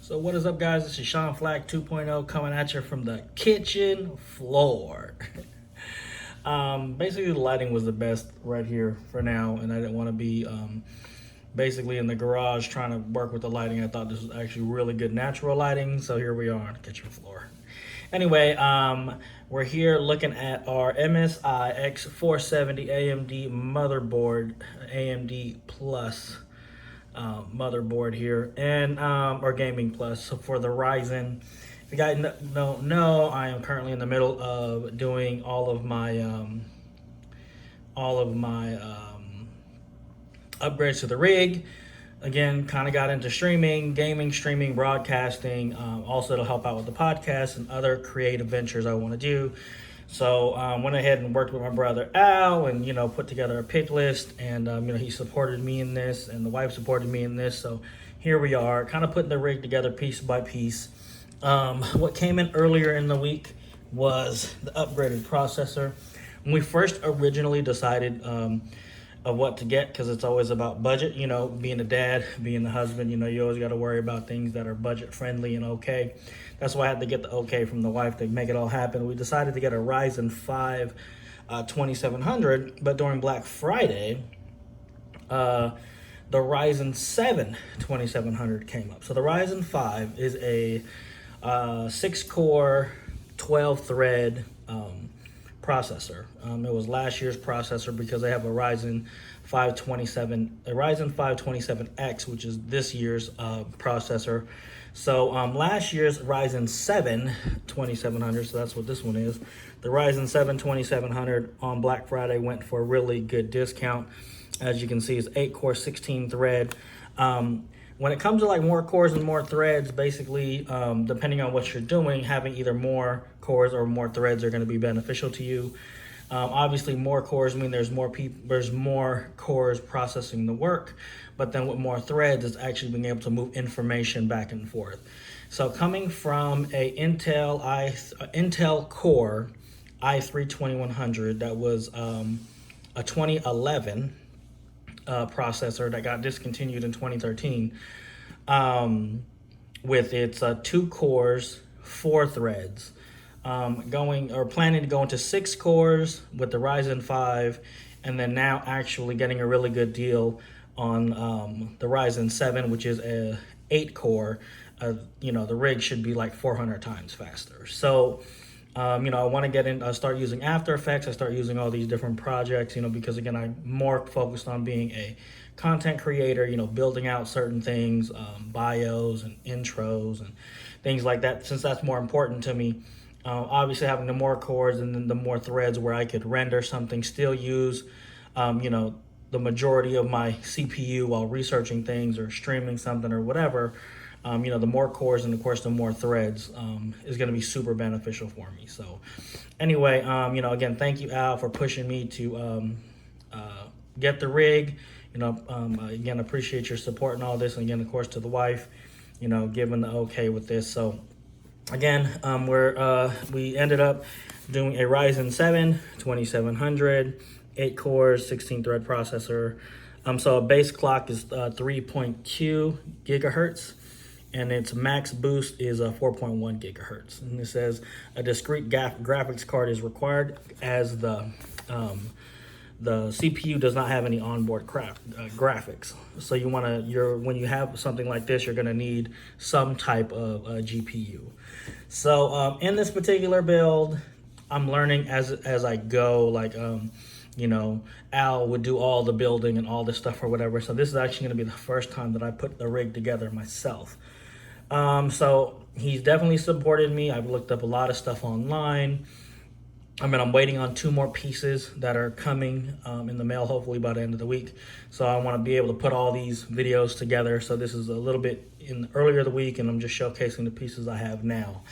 So what is up, guys? This is Sean Flac 2.0 coming at you from the kitchen floor. Basically, the lighting was the best right here for now, and I didn't want to be basically in the garage trying to work with the lighting. I thought this was actually really good natural lighting, so here we are on the kitchen floor. Anyway, we're here looking at our MSI X470 AMD motherboard, AMD Plus motherboard here, and or Gaming Plus. So for the Ryzen, if you guys don't know, I am currently in the middle of doing all of my upgrades to the rig. Again, kind of got into streaming, gaming, streaming, broadcasting, also to help out with the podcast and other creative ventures I want to do. So went ahead and worked with my brother Al and, put together a pick list. And, he supported me in this and the wife supported me in this. So here we are, kind of putting the rig together piece by piece. What came in earlier in the week was the upgraded processor. When we first originally decided of what to get, because it's always about budget, being a dad, being the husband, you always got to worry about things that are budget friendly and okay. That's why I had to get the okay from the wife to make it all happen. We decided to get a Ryzen 5 2700, but during Black Friday, the Ryzen 7 2700 came up. So the Ryzen 5 is a 6-core, 12-thread processor. It was last year's processor because they have a Ryzen 5 27X, which is this year's processor. So last year's Ryzen 7 2700, so that's what this one is. The Ryzen 7 2700 on Black Friday went for a really good discount. As you can see, it's 8-core, 16-thread. When it comes to like more cores and more threads, basically, depending on what you're doing, having either more cores or more threads are going to be beneficial to you. Obviously, more cores mean there's more cores processing the work, but then with more threads, it's actually being able to move information back and forth. So coming from a Intel Core i3-2100, that was a 2011 processor that got discontinued in 2013, with its 2 cores, 4 threads. Planning to go into 6 cores with the Ryzen 5, and then now actually getting a really good deal on the Ryzen 7, which is a 8-core. The rig should be like 400 times faster. So, I want to get in, start using After Effects. I start using all these different projects, because again, I'm more focused on being a content creator, building out certain things, bios and intros and things like that, since that's more important to me. Obviously having the more cores and then the more threads where I could render something, still use, the majority of my CPU while researching things or streaming something or whatever. The more cores and of course the more threads is going to be super beneficial for me. So anyway, again, thank you, Al, for pushing me to get the rig. Again, appreciate your support and all this. And again, of course, to the wife, giving the okay with this. So again, we ended up doing a Ryzen 7 2700, 8 cores, 16 thread processor. So a base clock is 3.2 gigahertz. And its max boost is 4.1 gigahertz. And it says a discrete graphics card is required, as the CPU does not have any onboard graphics. So when you have something like this, you're gonna need some type of GPU. So in this particular build, I'm learning as I go. Like Al would do all the building and all this stuff or whatever. So this is actually gonna be the first time that I put the rig together myself. So he's definitely supported me. I've looked up a lot of stuff online. I'm waiting on 2 more pieces that are coming in the mail, hopefully by the end of the week. So I want to be able to put all these videos together. So this is a little bit earlier the week, and I'm just showcasing the pieces I have now.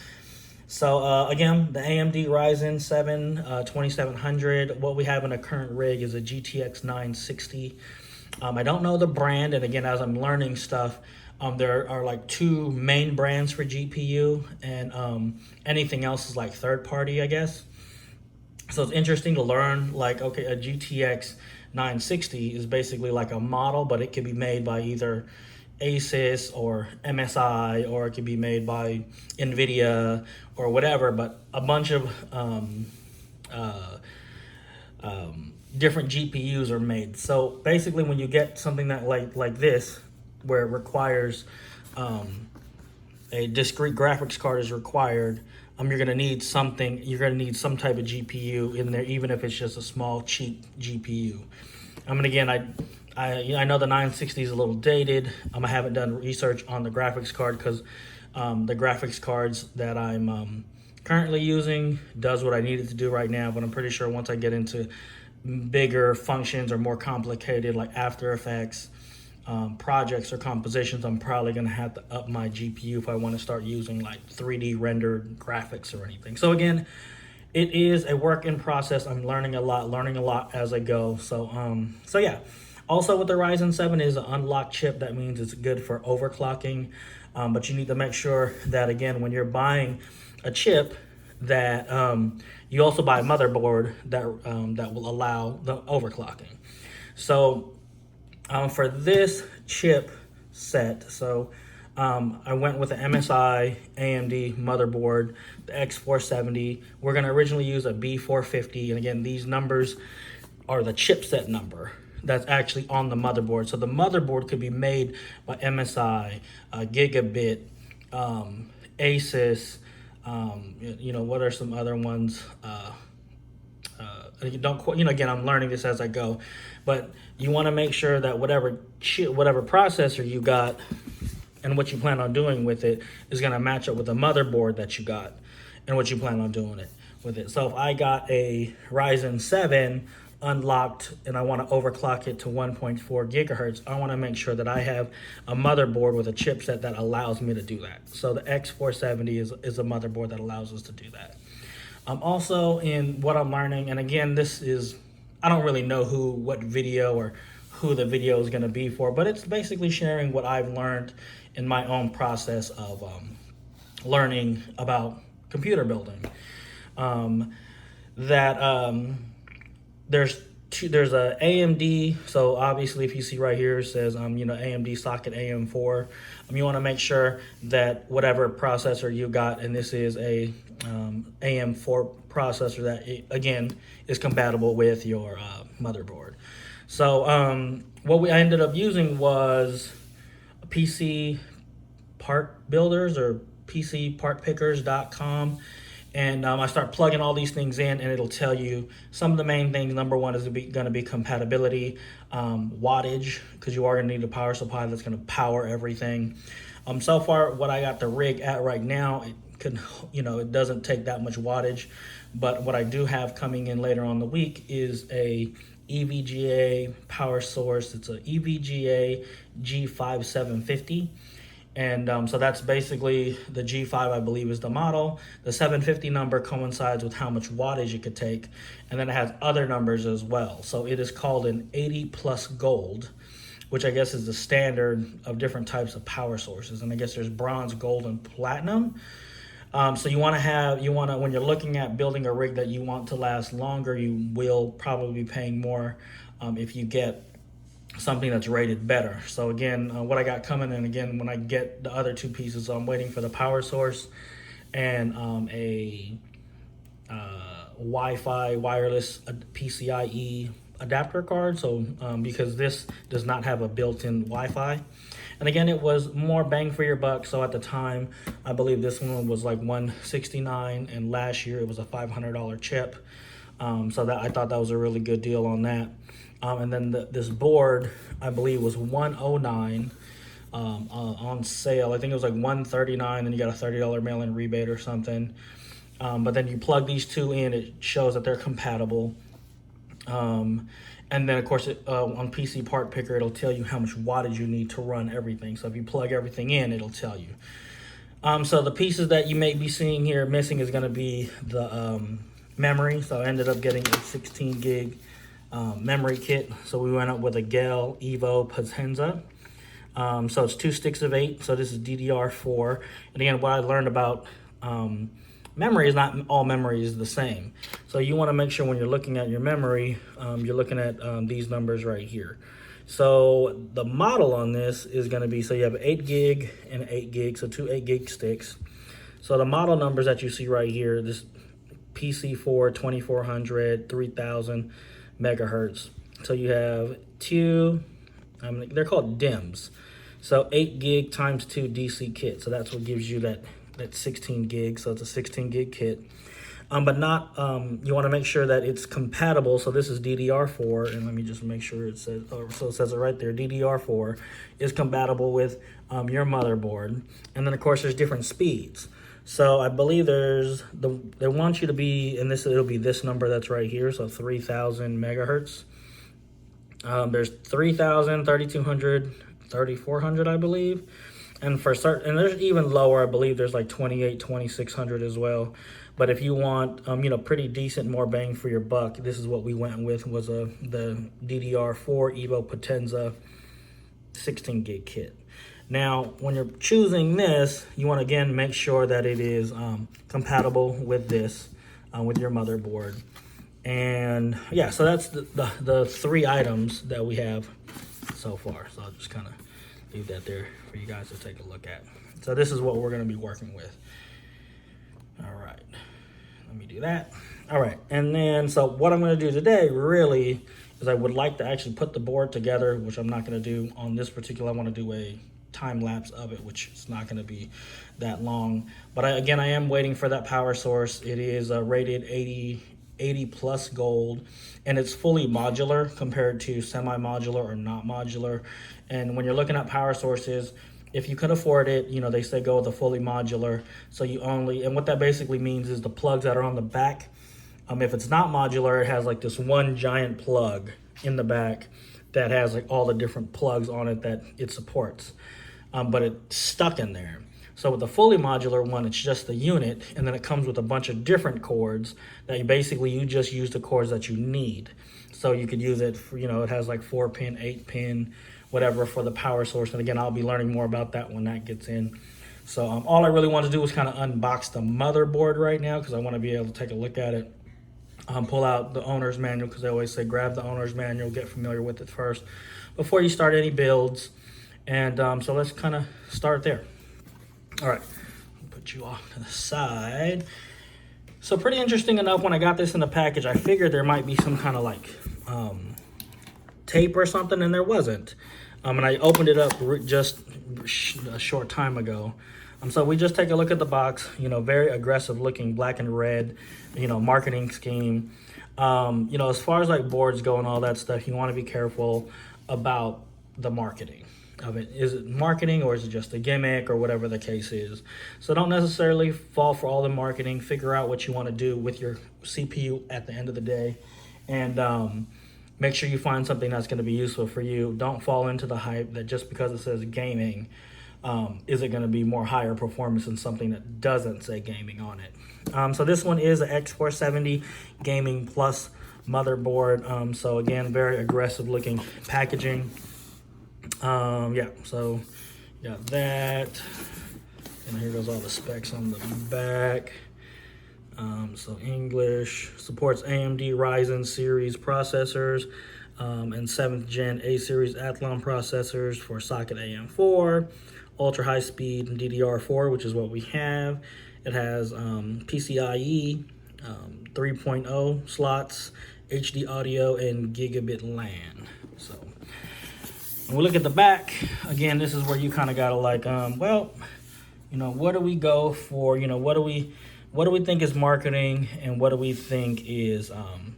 So again, the AMD Ryzen 7 2700, what we have in a current rig is a GTX 960. I don't know the brand, and again, as I'm learning stuff, there are like 2 main brands for GPU, and anything else is like third party, I guess. So it's interesting to learn, like, okay, a GTX 960 is basically like a model, but it can be made by either ASUS or MSI, or it could be made by NVIDIA or whatever, but a bunch of uh, different GPUs are made. So basically, when you get something that like this, where it requires a discrete graphics card is required, you're gonna need something. You're gonna need some type of GPU in there, even if it's just a small, cheap GPU. And again, I know the 960 is a little dated. I haven't done research on the graphics card because the graphics cards that I'm currently using does what I need it to do right now. But I'm pretty sure once I get into bigger functions or more complicated, like After Effects, projects or compositions, I'm probably going to have to up my GPU if I want to start using like 3D rendered graphics or anything. So again, it is a work in process. I'm learning a lot as I go. So yeah. Also with the Ryzen 7 is an unlocked chip. That means it's good for overclocking, but you need to make sure that, again, when you're buying a chip, that you also buy a motherboard that will allow the overclocking. So for this chip set, I went with the MSI AMD motherboard, the X470. We're going to originally use a B450, and again, these numbers are the chipset number that's actually on the motherboard. So the motherboard could be made by MSI, Gigabit, ASUS. What are some other ones? Again, I'm learning this as I go, but you want to make sure that whatever processor you got and what you plan on doing with it is going to match up with the motherboard that you got and what you plan on doing with it. So if I got a Ryzen 7 unlocked and I want to overclock it to 1.4 gigahertz, I want to make sure that I have a motherboard with a chipset that allows me to do that. So the X470 is a motherboard that allows us to do that. Also, in what I'm learning, and again, I don't really know what video or who the video is going to be for, but it's basically sharing what I've learned in my own process of learning about computer building. There's a AMD. So obviously, if you see right here, it says AMD socket AM4. You want to make sure that whatever processor you got, and this is a AM4 processor that again is compatible with your motherboard. So what I ended up using was PC part builders or PCpartpickers.com. And I start plugging all these things in, and it'll tell you some of the main things. Number one is going to be compatibility, wattage, because you are going to need a power supply that's going to power everything. So far, what I got the rig at right now, it doesn't take that much wattage. But what I do have coming in later on in the week is a EVGA power source. It's a EVGA G5750. And so that's basically the G5, I believe, is the model. The 750 number coincides with how much wattage it could take. And then it has other numbers as well. So it is called an 80 plus gold, which I guess is the standard of different types of power sources. And I guess there's bronze, gold, and platinum. So you want to, when you're looking at building a rig that you want to last longer, you will probably be paying more if you get something that's rated better. So again, what I got coming, and again, when I get the other two pieces, I'm waiting for the power source and a Wi-Fi wireless PCIe adapter card. So because this does not have a built-in Wi-Fi, and again, it was more bang for your buck. So at the time, I believe this one was like $169, and last year it was a $500 chip. So that I thought that was a really good deal on that. And then this board, I believe, was $109 on sale. I think it was like $139, and you got a $30 mail-in rebate or something. But then you plug these two in, it shows that they're compatible. And then, of course, on PC Part Picker, it'll tell you how much wattage you need to run everything. So if you plug everything in, it'll tell you. So the pieces that you may be seeing here missing is going to be the memory. So I ended up getting a 16 gig memory kit. So we went up with a Gale Evo Potenza. So it's 2 sticks of 8. So this is DDR4. And again, what I learned about memory is not all memory is the same. So you want to make sure when you're looking at your memory, you're looking at these numbers right here. So the model on this is going to be, so you have 8 gig and 8 gig, so 2 8 gig sticks. So the model numbers that you see right here, this PC4 2400 3000 megahertz. So you have two, they're called DIMMs. So 8 gig times 2 DC kit. So that's what gives you that 16 gig. So it's a 16 gig kit. But not, you want to make sure that it's compatible. So this is DDR4, and let me just make sure it says, so it says it right there, DDR4 is compatible with your motherboard. And then of course there's different speeds. So I believe they want you to be, and it'll be this number that's right here, so 3000 megahertz. There's 3000, 3200, 3400, I believe. And for certain, and there's even lower, I believe there's like 28, 2600 as well. But if you want, pretty decent, more bang for your buck, this is what we went with, was the DDR4 Evo Potenza 16 gig kit. Now, when you're choosing this, you want to, again, make sure that it is compatible with this, with your motherboard. And yeah, so that's the 3 items that we have so far. So I'll just kind of leave that there for you guys to take a look at. So this is what we're going to be working with. All right, let me do that. All right, and then so what I'm going to do today really is I would like to actually put the board together, which I'm not going to do on this particular. I want to do a time lapse of it, which is not going to be that long. But I am waiting for that power source. It is rated 80 plus gold, and it's fully modular compared to semi-modular or not modular. And when you're looking at power sources, if you can afford it, they say go with a fully modular. So you only, and what that basically means is the plugs that are on the back, if it's not modular, it has like this one giant plug in the back that has like all the different plugs on it that it supports, but it's stuck in there. So with the fully modular one, it's just the unit, and then it comes with a bunch of different cords that you just use the cords that you need. So you could use it for, it has like 4-pin, 8-pin, whatever for the power source. And again, I'll be learning more about that when that gets in. So all I really want to do is kind of unbox the motherboard right now, because I want to be able to take a look at it. Pull out the owner's manual, because they always say grab the owner's manual, get familiar with it first before you start any builds. And so let's kind of start there. All right, put you off to the side. So pretty interesting enough, when I got this in the package, I figured there might be some kind of like tape or something, and there wasn't. And I opened it up just a short time ago. So we just take a look at the box, very aggressive looking black and red, marketing scheme. As far as like boards go and all that stuff, you want to be careful about the marketing of it. Is it marketing, or is it just a gimmick, or whatever the case is? So don't necessarily fall for all the marketing. Figure out what you want to do with your CPU at the end of the day, and make sure you find something that's going to be useful for you. Don't fall into the hype that just because it says gaming, is it going to be more higher performance than something that doesn't say gaming on it. So this one is an X470 Gaming Plus motherboard. So again, very aggressive looking packaging. Yeah, so got that, and here goes all the specs on the back. So English, supports AMD Ryzen series processors, and 7th gen A series Athlon processors for socket AM4, ultra high speed DDR4, which is what we have. It has PCIe 3.0 slots, HD audio, and gigabit LAN. So when we look at the back, again, this is where you kind of got to like, what do we go for? What do we think is marketing, and what do we think is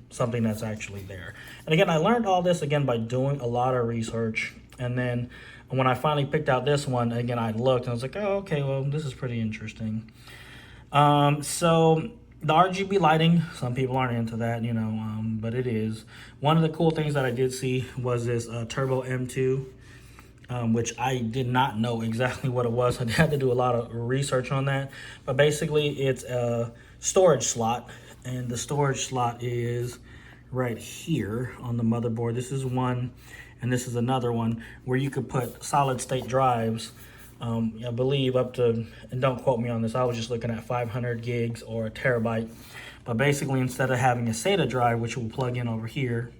something that's actually there? And again, I learned all this again by doing a lot of research. And then when I finally picked out this one, again, I looked and I was like, oh, okay, well, this is pretty interesting. So the RGB lighting, some people aren't into that, but it is. One of the cool things that I did see was this Turbo M2, which I did not know exactly what it was. I had to do a lot of research on that. But basically, it's a storage slot, and the storage slot is right here on the motherboard. This is one, and this is another one, where you could put solid state drives, I believe up to, and don't quote me on this, I was just looking at 500 gigs or a terabyte. But basically, instead of having a SATA drive, which will plug in over here,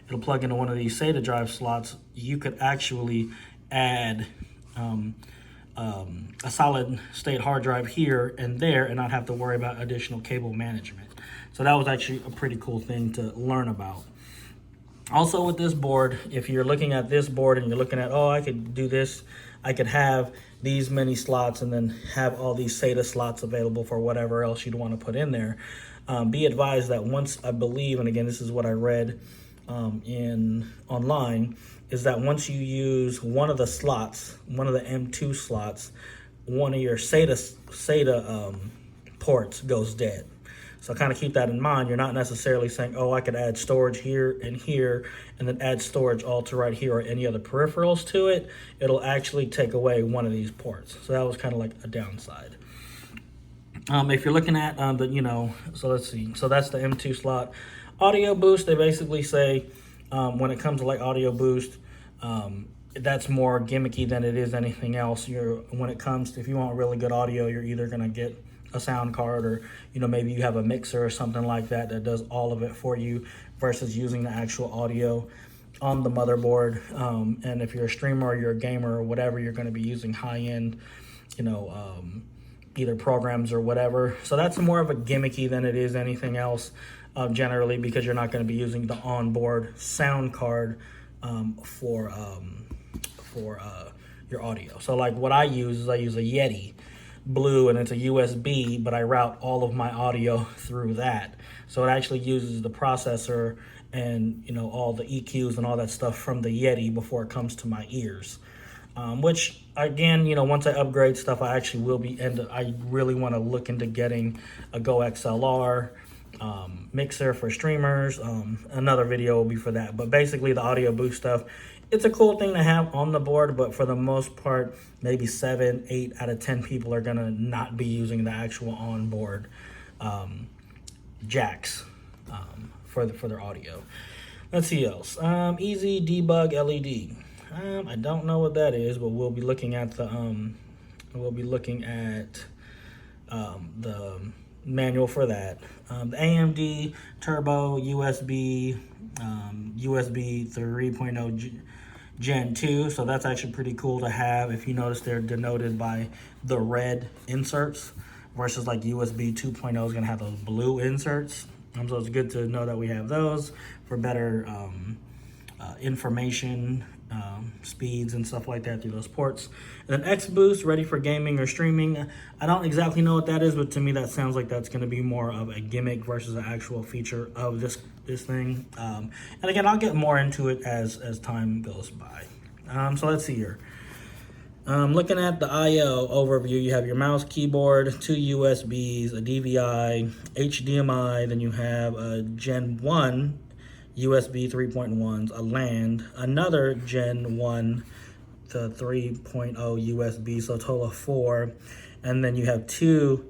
it'll plug into one of these SATA drive slots, you could actually add a solid state hard drive here and there and not have to worry about additional cable management. So that was actually a pretty cool thing to learn about. Also with this board, if you're looking at this board and you're looking at, oh, I could do this, I could have these many slots and then have all these SATA slots available for whatever else you'd want to put in there. Be advised that once, I believe, and again, this is what I read in online, is that once you use one of the slots, one of the M2 slots, one of your SATA ports goes dead. So kind of keep that in mind. You're not necessarily saying, oh, I could add storage here, and then add storage all to right here or any other peripherals to it. It'll actually take away one of these ports. So that was kind of like a downside. If you're looking at so let's see. So that's the M2 slot. Audio boost, they basically say when it comes to like audio boost, that's more gimmicky than it is anything else. When it comes to, if you want really good audio, you're either going to get a sound card, or maybe you have a mixer or something like that that does all of it for you, versus using the actual audio on the motherboard. And if you're a streamer or you're a gamer or whatever, you're going to be using high-end either programs or whatever. So that's more of a gimmicky than it is anything else, generally, because you're not going to be using the onboard sound card for your audio. So like what I use is I use a Yeti Blue, and it's a USB, but I route all of my audio through that. So it actually uses the processor and all the EQs and all that stuff from the Yeti before it comes to my ears. Which again, once I upgrade stuff, I actually will be I really want to look into getting a Go XLR mixer for streamers. Another video will be for that. But basically the audio boost stuff, it's a cool thing to have on the board, but for the most part, maybe 7, 8 out of 10 people are gonna not be using the actual onboard jacks for their audio. Let's see else. Easy debug LED. I don't know what that is, but we'll be looking at the manual for that. The AMD Turbo USB 3.0 Gen 2, so that's actually pretty cool to have. If you notice, they're denoted by the red inserts versus like USB 2.0 is gonna have those blue inserts. So it's good to know that we have those for better information, speeds and stuff like that through those ports. And then X Boost, ready for gaming or streaming. I don't exactly know what that is, but to me that sounds like that's going to be more of a gimmick versus an actual feature of this thing. And again, I'll get more into it as time goes by. So let's see here. Looking at the I/O overview, you have your mouse, keyboard, 2 USBs, a DVI, HDMI, then you have a Gen 1 USB 3.1s, a LAN, another Gen 1 to 3.0 USB, so a total of 4. And then you have 2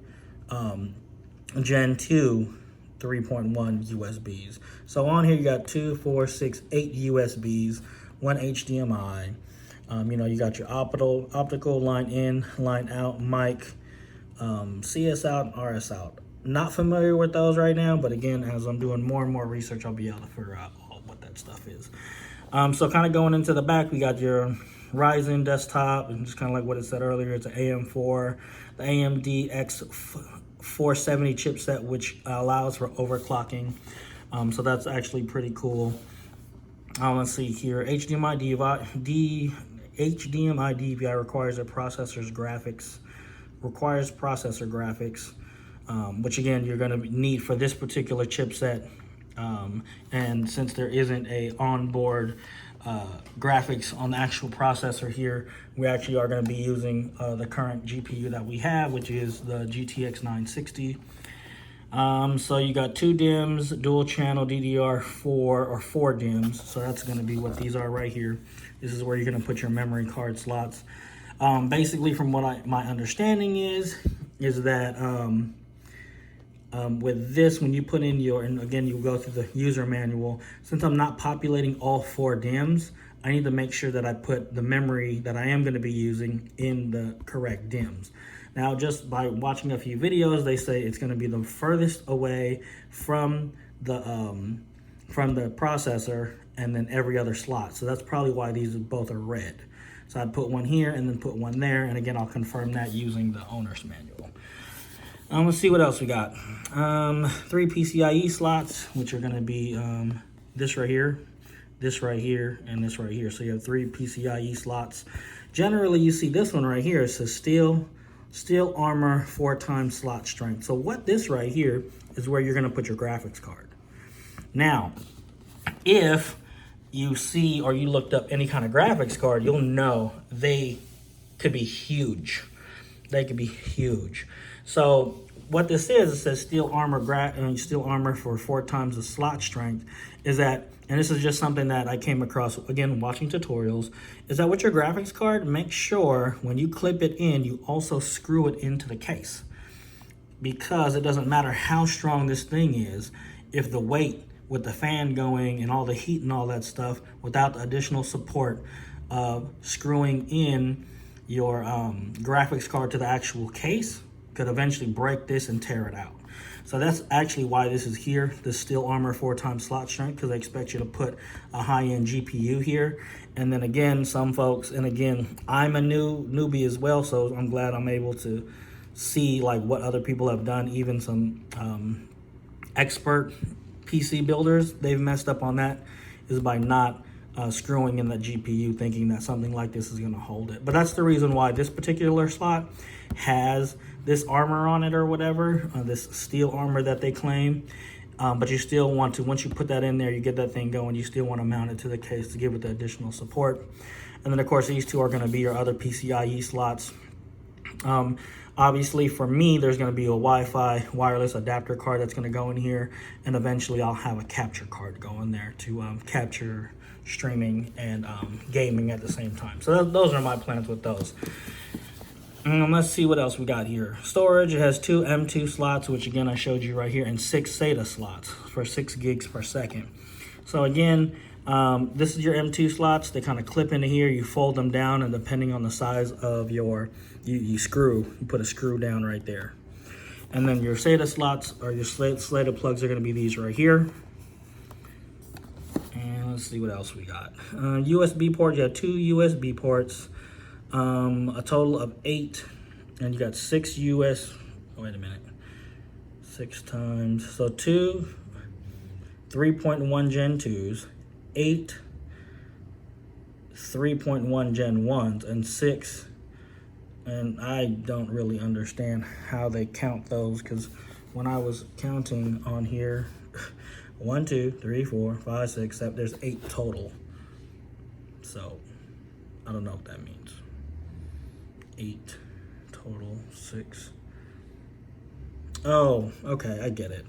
Gen 2 3.1 USBs. So on here you got 2, 4, 6, 8 USBs, 1 HDMI. You got your optical line in, line out, mic, CS out, and RS out. Not familiar with those right now, but again, as I'm doing more and more research, I'll be able to figure out what that stuff is. So kind of going into the back, we got your Ryzen desktop, and just kind of like what it said earlier, it's an AM4, the AMD X470 chipset, which allows for overclocking. So that's actually pretty cool. Let's see here, HDMI DVI requires processor graphics, which again you're going to need for this particular chipset. And since there isn't a onboard graphics on the actual processor here, we actually are going to be using the current GPU that we have, which is the GTX 960. So you got 2 DIMMs, dual channel DDR4 or 4 DIMMs. So that's going to be what these are right here. This is where you're going to put your memory card slots. Basically, from what my understanding is that with this, when you put in and again, you go through the user manual, since I'm not populating all 4 DIMMs, I need to make sure that I put the memory that I am going to be using in the correct DIMMs. Now, just by watching a few videos, they say it's going to be the furthest away from the processor and then every other slot. So that's probably why these both are red. So I'd put one here and then put one there. And again, I'll confirm that using the owner's manual. Let's see what else we got. 3 PCIe slots, which are gonna be this right here, this right here, and this right here. So you have 3 PCIe slots. Generally, you see this one right here. It says steel armor 4x slot strength. So what this right here is where you're gonna put your graphics card. Now, if you see or you looked up any kind of graphics card, you'll know they could be huge. They could be huge. So what this is, it says steel armor for 4x the slot strength, is that, and this is just something that I came across, again, watching tutorials, is that with your graphics card, make sure when you clip it in, you also screw it into the case. Because it doesn't matter how strong this thing is, if the weight with the fan going and all the heat and all that stuff, without the additional support of screwing in your graphics card to the actual case, could eventually break this and tear it out. So that's actually why this is here, the steel armor 4x slot strength, because they expect you to put a high-end GPU here. And then again, some folks, and again, I'm a newbie as well, so I'm glad I'm able to see like what other people have done. Even some expert PC builders, they've messed up on that, is by not screwing in the GPU, thinking that something like this is going to hold it. But that's the reason why this particular slot has this armor on it or whatever, this steel armor that they claim. But you still want to, once you put that in there, you get that thing going, you still want to mount it to the case to give it the additional support. And then of course these two are going to be your other PCIe slots. Obviously for me, there's going to be a Wi-Fi wireless adapter card that's going to go in here, and eventually I'll have a capture card go in there to capture streaming and gaming at the same time. So those are my plans with those. Let's see what else we got here. Storage, it has 2 M2 slots, which again I showed you right here, and 6 SATA slots for 6 gigs per second. So again, this is your M2 slots. They kind of clip into here, you fold them down, and depending on the size of your, you put a screw down right there. And then your SATA slots, or your SATA plugs, are going to be these right here. And let's see what else we got. USB ports, you have 2 USB ports, a total of 8, and you got 6 wait a minute, 6 times, so 2 3.1 Gen 2s, 8 3.1 Gen 1s, and 6, and I don't really understand how they count those, because when I was counting on here, 1, 2, 3, 4, 5, 6, 7, there's 8 total. So I don't know what that means. 8 total, 6. Oh, okay, I get it.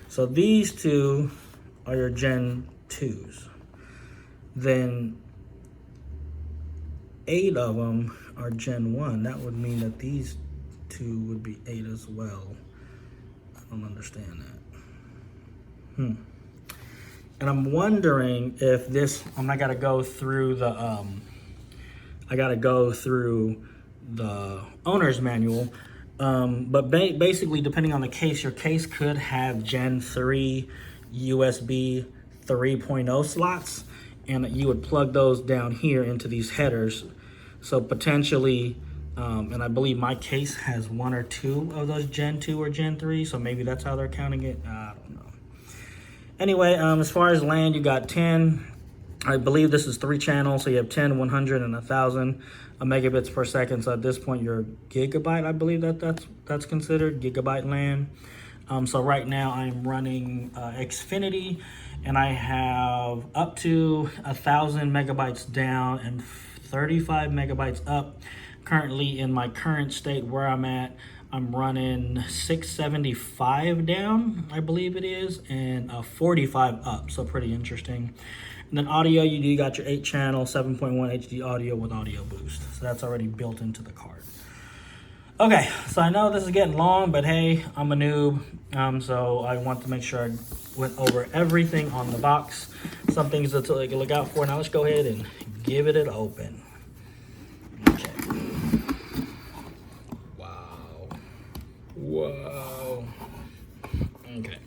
So these two are your Gen 2s. Then 8 of them are Gen 1. That would mean that these 2 would be 8 as well. I don't understand that. And I'm wondering if this, I gotta go through the owner's manual. But basically, depending on the case, your case could have Gen 3 USB 3.0 slots, and you would plug those down here into these headers. So potentially, and I believe my case has 1 or 2 of those Gen 2 or Gen 3, so maybe that's how they're counting it. I don't know. Anyway, as far as LAN, you got 10. I believe this is 3 channels, so you have 10, 100, and 1,000 megabits per second. So at this point, you're gigabyte, I believe that's considered gigabyte LAN. So right now I'm running Xfinity, and I have up to 1,000 megabytes down and 35 megabytes up. Currently, in my current state where I'm at, I'm running 675 down, I believe it is, and 45 up, so pretty interesting. And then audio, you got your 8-channel, 7.1 HD audio with audio boost. So that's already built into the card. Okay, so I know this is getting long, but hey, I'm a noob, so I want to make sure I went over everything on the box. Some things to look out for. Now let's go ahead and give it an open. Okay. Wow. Okay.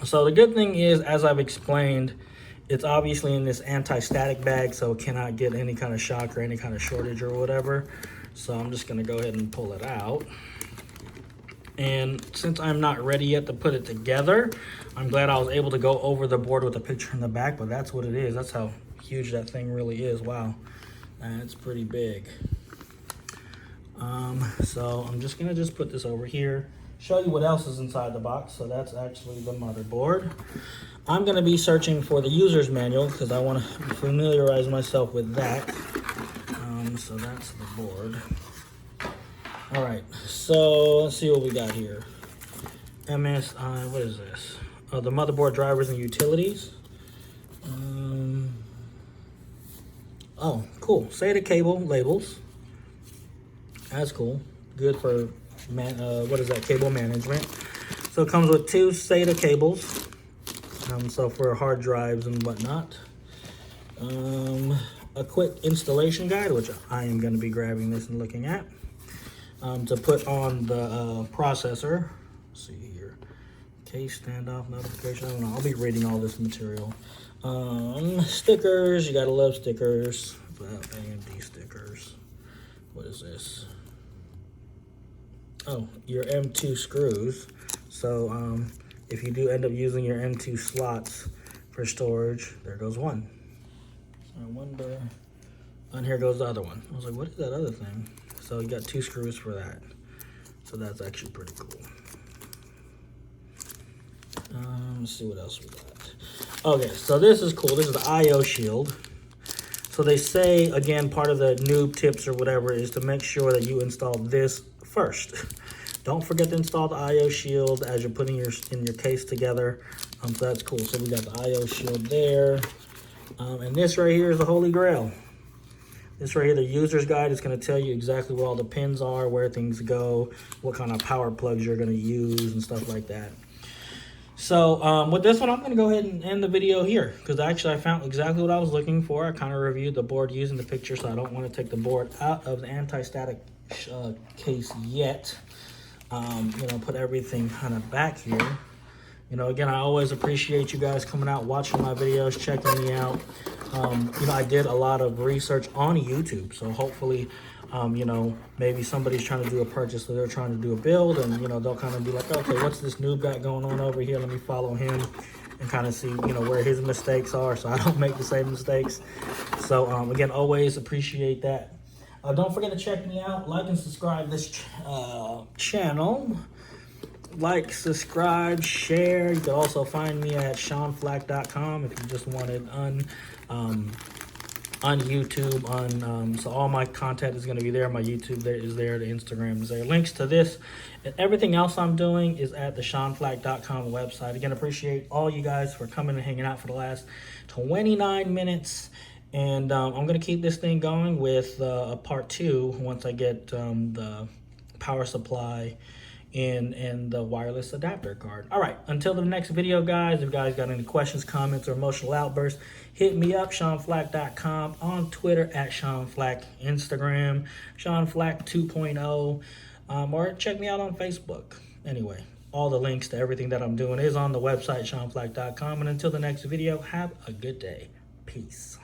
So the good thing is, as I've explained, It's obviously in this anti-static bag, so it cannot get any kind of shock or any kind of shortage or whatever. So I'm just gonna go ahead and pull it out. And since I'm not ready yet to put it together, I'm glad I was able to go over the board with a picture in the back, but that's what it is. That's how huge that thing really is. Wow, that's pretty big. So I'm just gonna put this over here, show you what else is inside the box. So that's actually the motherboard. I'm gonna be searching for the user's manual because I wanna familiarize myself with that. So that's the board. All right, so let's see what we got here. MSI, what is this? The motherboard, drivers, and utilities. Oh, cool. SATA cable labels. That's cool. Good for, cable management. So it comes with 2 SATA cables. So for hard drives and whatnot. A quick installation guide, which I am going to be grabbing this and looking at. To put on the processor. Let's see here. Case standoff notification. I don't know. I'll be reading all this material. Stickers. You gotta love stickers. AMD stickers. What is this? Oh, your M2 screws. So if you do end up using your M2 slots for storage, there goes one. So I wonder. And here goes the other one. I was like, what is that other thing? So you got 2 screws for that. So that's actually pretty cool. Let's see what else we got. Okay, so this is cool. This is the IO shield. So they say, again, part of the noob tips or whatever is to make sure that you install this first. Don't forget to install the IO shield as you're putting in your case together. So that's cool. So we got the IO shield there. And this right here is the Holy Grail. This right here, the user's guide, is going to tell you exactly where all the pins are, where things go, what kind of power plugs you're going to use and stuff like that. So with this one, I'm going to go ahead and end the video here because actually I found exactly what I was looking for. I kind of reviewed the board using the picture, so I don't want to take the board out of the anti-static case yet. Put everything kind of back here. Again, I always appreciate you guys coming out, watching my videos, checking me out. I did a lot of research on YouTube, so hopefully, maybe somebody's trying to do a purchase, so they're trying to do a build, and, they'll kind of be like, okay, what's this noob guy going on over here? Let me follow him and kind of see, where his mistakes are so I don't make the same mistakes. So, again, always appreciate that. Don't forget to check me out, like and subscribe this channel. Like, subscribe, share. You can also find me at SeanFlac.com if you just wanted on YouTube. So all my content is going to be there. My YouTube is there. The Instagram is there. Links to this and everything else I'm doing is at the SeanFlac.com website. Again, appreciate all you guys for coming and hanging out for the last 29 minutes. And I'm going to keep this thing going with a part 2 once I get the power supply and the wireless adapter card. All right, until the next video, guys, if you guys got any questions, comments, or emotional outbursts, hit me up, SeanFlac.com, on Twitter at SeanFlac, Instagram, SeanFlac 2.0, or check me out on Facebook. Anyway, all the links to everything that I'm doing is on the website, SeanFlac.com. And until the next video, have a good day. Peace.